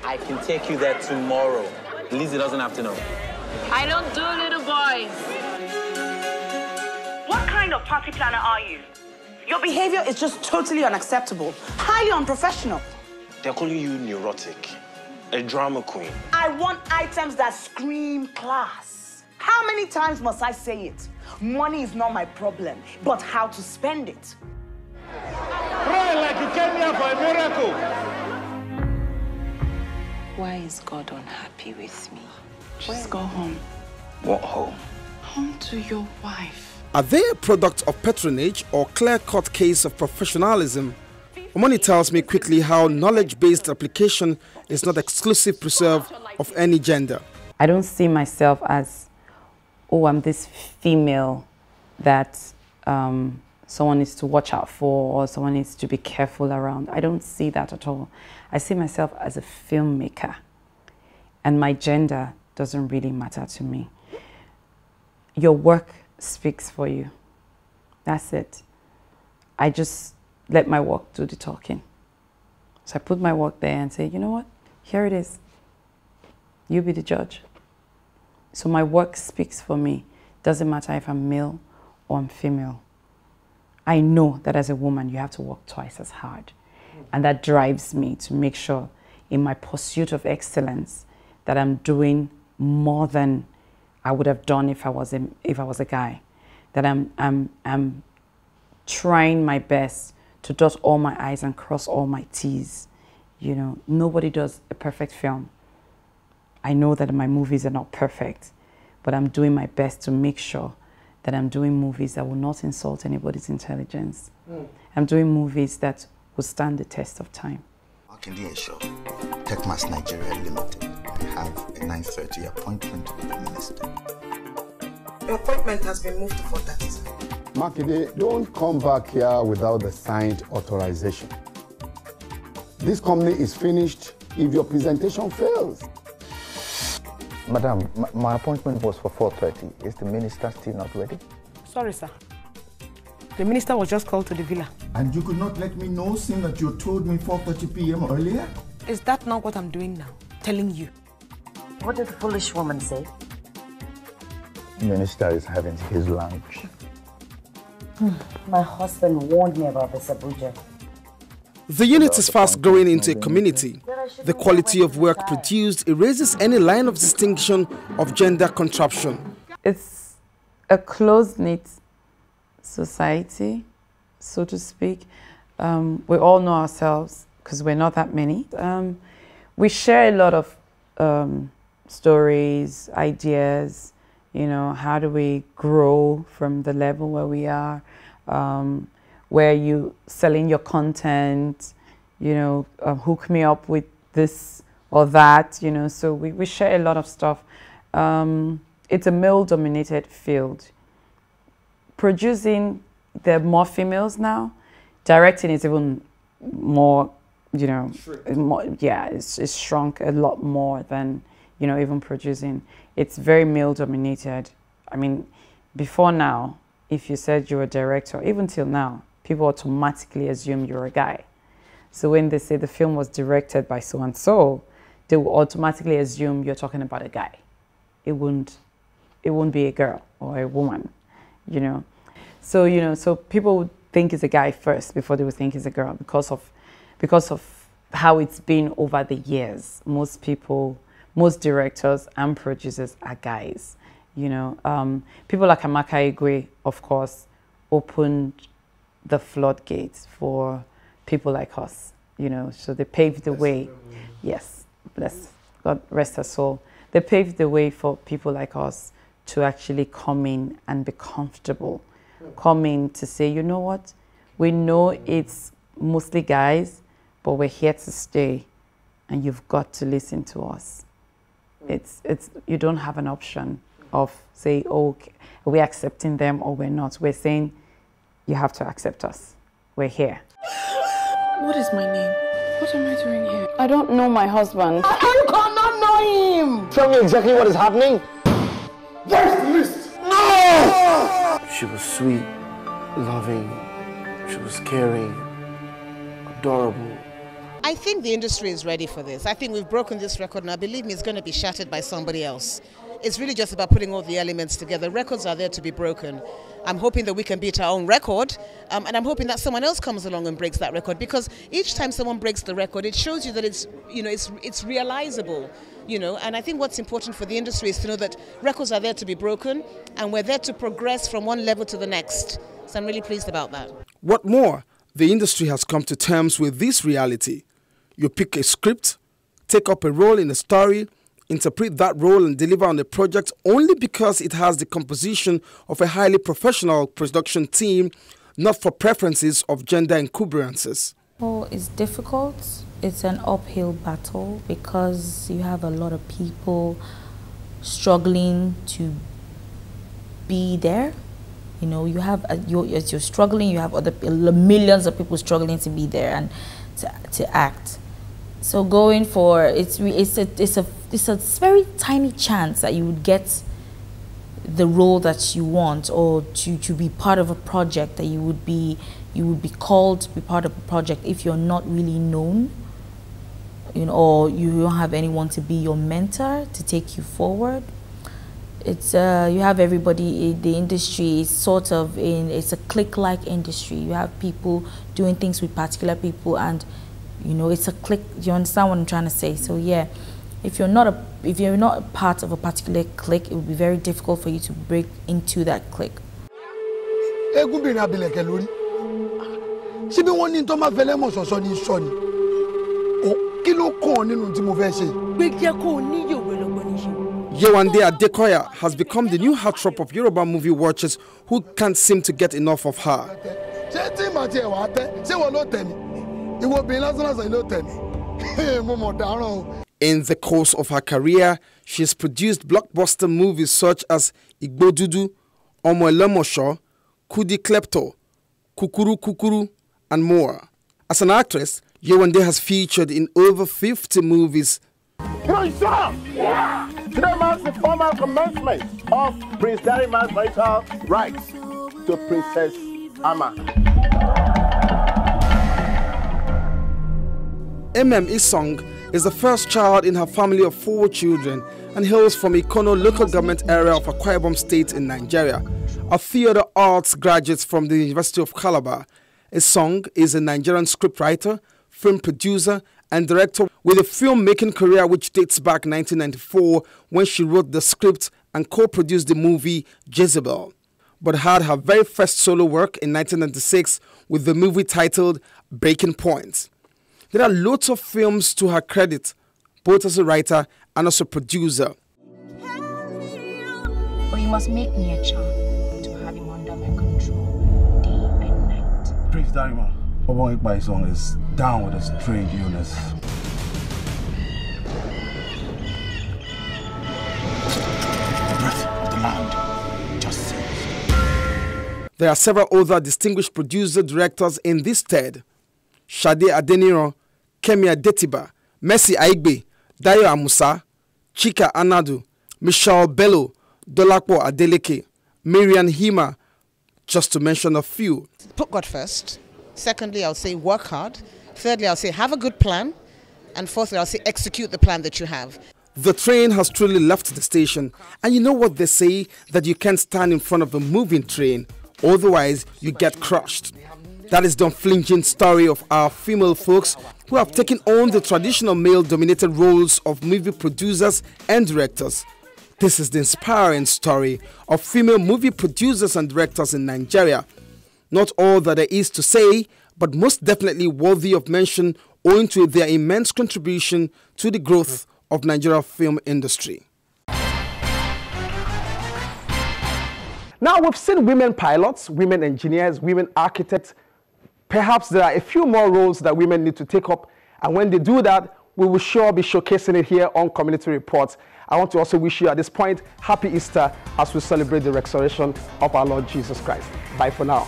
I can take you there tomorrow. Lizzie doesn't have to know. I don't do little boys. What kind of party planner are you? Your behavior is just totally unacceptable, highly unprofessional. They're calling you neurotic, a drama queen. I want items that scream class. How many times must I say it? Money is not my problem, but how to spend it. Cry like you came here for a miracle. Why is God unhappy with me? Just go home. What home? Home to your wife. Are they a product of patronage or clear-cut case of professionalism? Omoni tells me quickly how knowledge-based application is not exclusive preserve of any gender. I don't see myself as, oh, I'm this female that someone needs to watch out for or someone needs to be careful around. I don't see that at all. I see myself as a filmmaker, and my gender doesn't really matter to me. Your work speaks for you. That's it. I just let my work do the talking. So I put my work there and say, you know what? Here it is. You be the judge. So my work speaks for me. Doesn't matter if I'm male or I'm female. I know that as a woman, you have to work twice as hard. And that drives me to make sure in my pursuit of excellence that I'm doing more than I would have done if I was a guy. That I'm trying my best to dot all my I's and cross all my T's. You know, nobody does a perfect film. I know that my movies are not perfect, but I'm doing my best to make sure that I'm doing movies that will not insult anybody's intelligence. I'm doing movies that will stand the test of time. Makinde Esho, Techmas Nigeria Limited. I have a 9:30 appointment with the minister. Your appointment has been moved to 4:30. Makinde, don't come back here without the signed authorization. This company is finished if your presentation fails. Madam, my appointment was for 4:30. Is the minister still not ready? Sorry, sir. The minister was just called to the villa. And you could not let me know, seeing that you told me 4:30 p.m. earlier? Is that not what I'm doing now? Telling you. What did the foolish woman say? The minister is having his lunch. My husband warned me about this, Abuja. The unit is fast growing into a community. The quality of work produced erases any line of distinction of gender contraption. It's a close-knit society, so to speak. We all know ourselves because we're not that many. We share a lot of stories, ideas, you know, how do we grow from the level where we are, where you selling your content, you know, hook me up with this or that, you know, so we share a lot of stuff. It's a male-dominated field. Producing, there are more females now. Directing is even more, you know, it's shrunk a lot more than, you know, even producing. It's very male-dominated. I mean, before now, if you said you're a director, even till now, people automatically assume you're a guy. So when they say the film was directed by so-and-so, they will automatically assume you're talking about a guy. It won't be a girl or a woman, you know. So, you know, so people would think it's a guy first before they would think it's a girl because of how it's been over the years. Most people, most directors and producers are guys, you know. People like Amaka Igwe, of course, opened the floodgates for people like us, you know, so they paved the way. Yes, bless, God rest her soul. They paved the way for people like us to actually come in and be comfortable, come in to say, you know what, we know it's mostly guys, but we're here to stay and you've got to listen to us. You don't have an option of say, oh, we're accepting them or we're not. We're saying, you have to accept us. We're here. What is my name? What am I doing here? I don't know my husband. You cannot know him! Tell me exactly what is happening. Where's the list? No! She was sweet, loving, she was caring, adorable. I think the industry is ready for this. I think we've broken this record now. Believe me, it's going to be shattered by somebody else. It's really just about putting all the elements together. Records are there to be broken. I'm hoping that we can beat our own record, and I'm hoping that someone else comes along and breaks that record, because each time someone breaks the record, it shows you that it's, you know, it's realizable, you know. And I think what's important for the industry is to know that records are there to be broken, and we're there to progress from one level to the next. So I'm really pleased about that. What more? The industry has come to terms with this reality. You pick a script, take up a role in a story, interpret that role and deliver on the project only because it has the composition of a highly professional production team, not for preferences of gender encumbrances. Well, it's difficult. It's an uphill battle because you have a lot of people struggling to be there. You know, you have as you're struggling, you have other millions of people struggling to be there and to act. So going for it's a very tiny chance that you would get the role that you want, or to be part of a project, that you would be called to be part of a project if you're not really known, you know, or you don't have anyone to be your mentor to take you forward. It's you have everybody in the industry is sort of it's a clique-like industry. You have people doing things with particular people, and you know, it's a clique. You understand what I'm trying to say? So yeah, if you're not a part of a particular clique, it would be very difficult for you to break into that clique. Yewande Adekoya has become the new heartthrob of Yoruba movie watchers who can't seem to get enough of her. In the course of her career, she has produced blockbuster movies such as Igbodudu, Omo Elemosho, Kudi Klepto, Kukuru Kukuru, and more. As an actress, Yewande has featured in over 50 movies. Yeah. Today marks the formal commencement of Prince Darima's marital rights to Princess Ama. Isong is the first child in her family of 4 children and hails from Ikono local government area of Akwa Ibom State in Nigeria. A theatre arts graduate from the University of Calabar, Isong is a Nigerian scriptwriter, film producer, and director with a filmmaking career which dates back 1994 when she wrote the script and co-produced the movie Jezebel, but had her very first solo work in 1996 with the movie titled Breaking Point. There are lots of films to her credit, both as a writer and as a producer. But you must make me a charm to have him under my control day and night. Prince Darima, Obon Ikpai song is down with a strange illness. The breath of the land just ceased. There are several other distinguished producer-directors in this stead. Shade Adeniro, Kemi Adetiba, Mercy Aigbe, Dayo Amusa, Chika Anadu, Michelle Bello, Dolapo Adeleke, Miriam Hima, just to mention a few. Put God first. Secondly, I'll say work hard. Thirdly, I'll say have a good plan. And fourthly, I'll say execute the plan that you have. The train has truly left the station. And you know what they say, that you can't stand in front of a moving train, otherwise you get crushed. That is the unflinching story of our female folks who have taken on the traditional male-dominated roles of movie producers and directors. This is the inspiring story of female movie producers and directors in Nigeria. Not all that there is to say, but most definitely worthy of mention owing to their immense contribution to the growth of Nigerian film industry. Now we've seen women pilots, women engineers, women architects. Perhaps there are a few more roles that women need to take up, and when they do that, we will sure be showcasing it here on Community Reports. I want to also wish you at this point Happy Easter as we celebrate the resurrection of our Lord Jesus Christ. Bye for now.